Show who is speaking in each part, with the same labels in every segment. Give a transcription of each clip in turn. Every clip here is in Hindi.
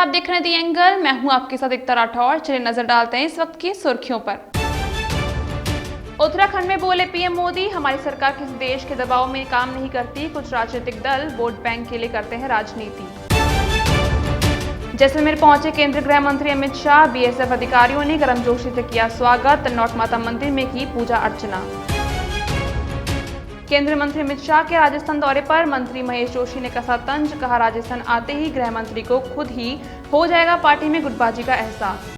Speaker 1: आप देख रहे हैं दी एंगल। मैं हूं आपके साथ एकता राठौर। चलिए नजर डालते हैं इस वक्त की सुर्खियों पर। उत्तराखंड में बोले पीएम मोदी, हमारी सरकार किसी देश के दबाव में काम नहीं करती। कुछ राजनीतिक दल वोट बैंक के लिए करते हैं राजनीति। जैसलमेर पहुंचे केंद्रीय गृह मंत्री अमित शाह। बीएसएफ अधिकारियों ने गर्मजोशी से किया स्वागत। तन्नौट माता मंदिर में की पूजा अर्चना। केंद्रीय मंत्री अमित शाह के राजस्थान दौरे पर मंत्री महेश जोशी ने कसा तंज। कहा, राजस्थान आते ही गृह मंत्री को खुद ही हो जाएगा पार्टी में गुटबाजी का एहसास।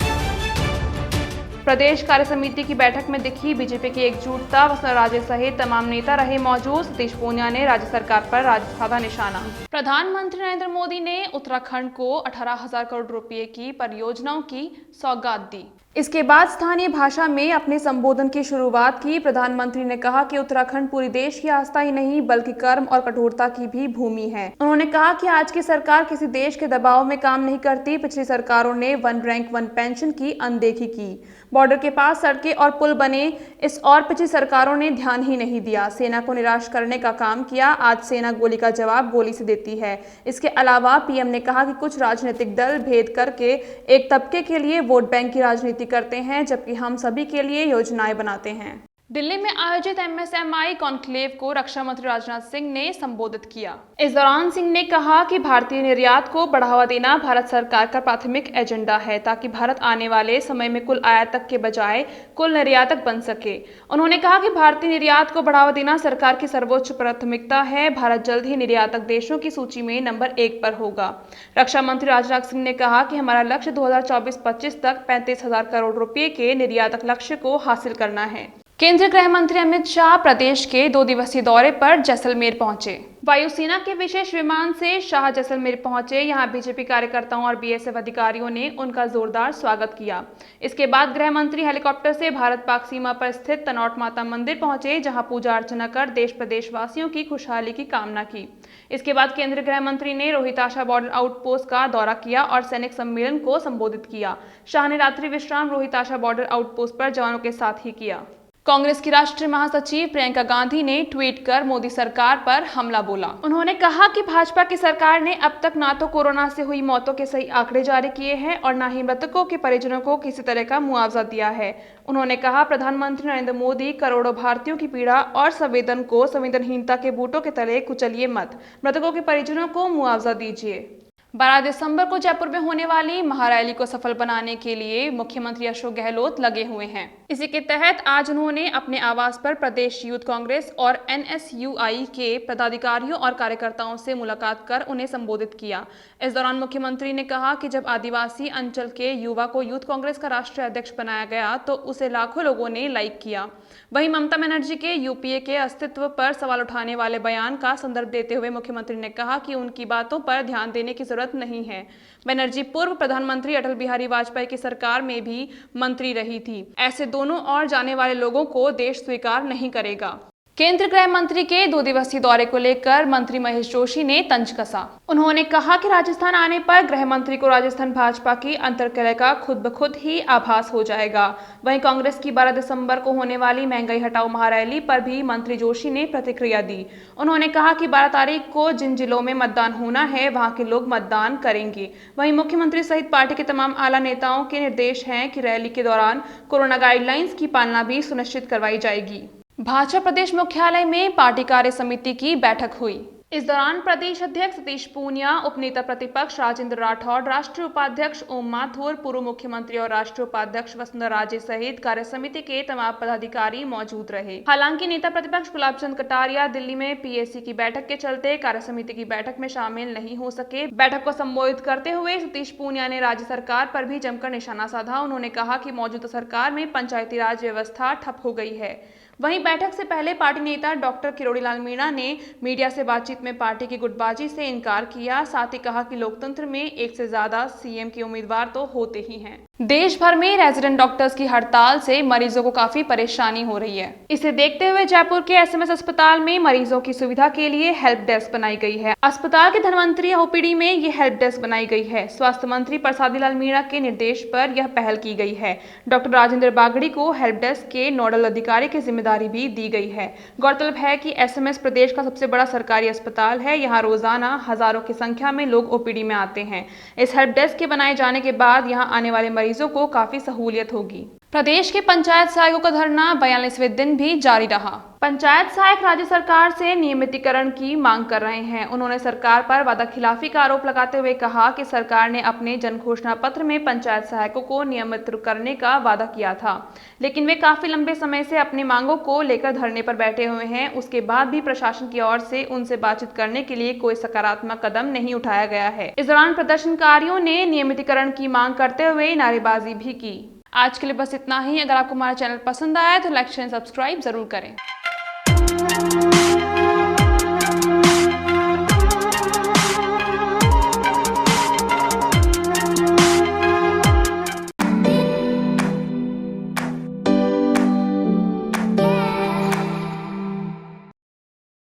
Speaker 1: प्रदेश कार्य समिति की बैठक में दिखी बीजेपी की एकजुटता। वसुंधरा राजे सहित तमाम नेता रहे मौजूद। सतीश पूनिया ने राज्य सरकार पर साधा निशाना। प्रधानमंत्री नरेंद्र मोदी ने उत्तराखंड को 18,000 करोड़ रुपए की परियोजनाओं की सौगात दी। इसके बाद स्थानीय भाषा में अपने संबोधन की शुरुआत की। प्रधानमंत्री ने कहा कि उत्तराखंड पूरी देश की आस्था ही नहीं बल्कि कर्म और कठोरता की भी भूमि है। उन्होंने कहा कि आज की सरकार किसी देश के दबाव में काम नहीं करती। पिछली सरकारों ने 1 रैंक 1 पेंशन की अनदेखी की। बॉर्डर के पास सड़कें और पुल बने, इस और पिछली सरकारों ने ध्यान ही नहीं दिया। सेना को निराश करने का काम किया। आज सेना गोली का जवाब गोली से देती है। इसके अलावा पीएम ने कहा कि कुछ राजनीतिक दल भेद करके एक तबके के लिए वोट बैंक की राजनीति करते हैं, जबकि हम सभी के लिए योजनाएं बनाते हैं। दिल्ली में आयोजित एमएसएमई कॉन्क्लेव को रक्षा मंत्री राजनाथ सिंह ने संबोधित किया। इस दौरान सिंह ने कहा कि भारतीय निर्यात को बढ़ावा देना भारत सरकार का प्राथमिक एजेंडा है, ताकि भारत आने वाले समय में कुल आयातक के बजाय कुल निर्यातक बन सके। उन्होंने कहा कि भारतीय निर्यात को बढ़ावा देना सरकार की सर्वोच्च प्राथमिकता है। भारत जल्द ही निर्यातक देशों की सूची में नंबर 1 पर होगा। रक्षा मंत्री राजनाथ सिंह ने कहा कि हमारा लक्ष्य 2024-25 तक 35,000 करोड़ रुपए के निर्यातक लक्ष्य को हासिल करना है। केंद्रीय गृह मंत्री अमित शाह प्रदेश के 2 दिवसीय दौरे पर जैसलमेर पहुंचे। वायुसेना के विशेष विमान से शाह जैसलमेर पहुंचे। यहां बीजेपी कार्यकर्ताओं और बीएसएफ अधिकारियों ने उनका जोरदार स्वागत किया। इसके बाद गृह मंत्री हेलीकॉप्टर से भारत पाक सीमा पर स्थित तन्नौट माता मंदिर पहुंचे, जहां पूजा अर्चना कर देश प्रदेशवासियों की खुशहाली की कामना की। इसके बाद केंद्रीय गृह मंत्री ने रोहिताशा बॉर्डर आउटपोस्ट का दौरा किया और सैनिक सम्मेलन को संबोधित किया। शाह ने रात्रि विश्राम रोहिताशा बॉर्डर आउटपोस्ट पर जवानों के साथ ही किया। कांग्रेस की राष्ट्रीय महासचिव प्रियंका गांधी ने ट्वीट कर मोदी सरकार पर हमला बोला। उन्होंने कहा कि भाजपा की सरकार ने अब तक ना तो कोरोना से हुई मौतों के सही आंकड़े जारी किए हैं और ना ही मृतकों के परिजनों को किसी तरह का मुआवजा दिया है। उन्होंने कहा, प्रधानमंत्री नरेंद्र मोदी करोड़ों भारतीयों की पीड़ा और संवेदनहीनता के बूटों के तले कुचलिए मत। मृतकों के परिजनों को मुआवजा दीजिए। 12 दिसंबर को जयपुर में होने वाली महारैली को सफल बनाने के लिए मुख्यमंत्री अशोक गहलोत लगे हुए हैं। इसी के तहत आज उन्होंने अपने आवास पर प्रदेश यूथ कांग्रेस और एनएसयूआई के पदाधिकारियों और कार्यकर्ताओं से मुलाकात कर उन्हें संबोधित किया। इस दौरान मुख्यमंत्री ने कहा कि जब आदिवासी अंचल के युवा को यूथ कांग्रेस का राष्ट्रीय अध्यक्ष बनाया गया तो उसे लाखों लोगों ने लाइक किया। वहीं ममता बनर्जी के यूपीए के अस्तित्व पर सवाल उठाने वाले बयान का संदर्भ देते हुए मुख्यमंत्री ने कहा कि उनकी बातों पर ध्यान देने की जरूरत नहीं है। बनर्जी पूर्व प्रधानमंत्री अटल बिहारी वाजपेयी की सरकार में भी मंत्री रही थी। ऐसे दोनों ओर जाने वाले लोगों को देश स्वीकार नहीं करेगा। केंद्रीय गृह मंत्री के 2 दिवसीय दौरे को लेकर मंत्री महेश जोशी ने तंज कसा। उन्होंने कहा कि राजस्थान आने पर गृह मंत्री को राजस्थान भाजपा की अंतर्कलह का खुद ब खुद ही आभास हो जाएगा। वहीं कांग्रेस की 12 दिसंबर को होने वाली महंगाई हटाओ महारैली पर भी मंत्री जोशी ने प्रतिक्रिया दी। उन्होंने कहा कि 12 तारीख को जिन जिलों में मतदान होना है वहां के लोग मतदान करेंगे। वहीं मुख्यमंत्री सहित पार्टी के तमाम आला नेताओं के निर्देश हैं कि रैली के दौरान कोरोना गाइडलाइंस की पालना भी सुनिश्चित करवाई जाएगी। भाजपा प्रदेश मुख्यालय में पार्टी कार्य समिति की बैठक हुई। इस दौरान प्रदेश अध्यक्ष सतीश पूनिया, उपनेता प्रतिपक्ष राजेंद्र राठौड़, राष्ट्रीय उपाध्यक्ष ओम माथुर, पूर्व मुख्यमंत्री और राष्ट्रीय उपाध्यक्ष वसुंधरा राजे सहित कार्य समिति के तमाम पदाधिकारी मौजूद रहे। हालांकि नेता प्रतिपक्ष गुलाब चंद कटारिया दिल्ली में पीएसी की बैठक के चलते कार्य समिति की बैठक में शामिल नहीं हो सके। बैठक को संबोधित करते हुए सतीश पूनिया ने राज्य सरकार पर भी जमकर निशाना साधा। उन्होंने कहा कि मौजूदा सरकार में पंचायती राज व्यवस्था ठप हो गई है। वहीं बैठक से पहले पार्टी नेता डॉक्टर किरोड़ी लाल मीणा ने मीडिया से बातचीत में पार्टी की गुटबाजी से इनकार किया। साथ ही कहा कि लोकतंत्र में एक से ज्यादा सीएम के उम्मीदवार तो होते ही हैं। देश भर में रेजिडेंट डॉक्टर्स की हड़ताल से मरीजों को काफी परेशानी हो रही है। इसे देखते हुए जयपुर के एसएमएस अस्पताल में मरीजों की सुविधा के लिए हेल्प डेस्क बनाई गई है। अस्पताल के धन्वंतरी ओपीडी में ये हेल्प डेस्क बनाई गई है। स्वास्थ्य मंत्री प्रसादी लाल मीणा के निर्देश पर यह पहल की गई है। डॉक्टर राजेंद्र बागड़ी को हेल्प डेस्क के नोडल अधिकारी की जिम्मेदारी भी दी गई है। गौरतलब है कि एसएमएस प्रदेश का सबसे बड़ा सरकारी अस्पताल है। यहाँ रोजाना हजारों की संख्या में लोग ओपीडी में आते हैं। इस हेल्प डेस्क के बनाए जाने के बाद यहाँ आने वाले मरीजों को काफी सहूलियत होगी। प्रदेश के पंचायत सहायकों का धरना 42वें दिन भी जारी रहा। पंचायत सहायक राज्य सरकार से नियमितीकरण की मांग कर रहे हैं। उन्होंने सरकार पर वादाखिलाफी का आरोप लगाते हुए कहा कि सरकार ने अपने जन घोषणा पत्र में पंचायत सहायकों को नियमित करने का वादा किया था, लेकिन वे काफी लंबे समय से अपनी मांगों को लेकर धरने पर बैठे हुए हैं। उसके बाद भी प्रशासन की ओर से उनसे बातचीत करने के लिए कोई सकारात्मक कदम नहीं उठाया गया है। इस दौरान प्रदर्शनकारियों ने नियमितीकरण की मांग करते हुए नारेबाजी भी की। आज के लिए बस इतना ही। अगर आपको हमारा चैनल पसंद आया तो लाइक शेयर सब्सक्राइब जरूर करें।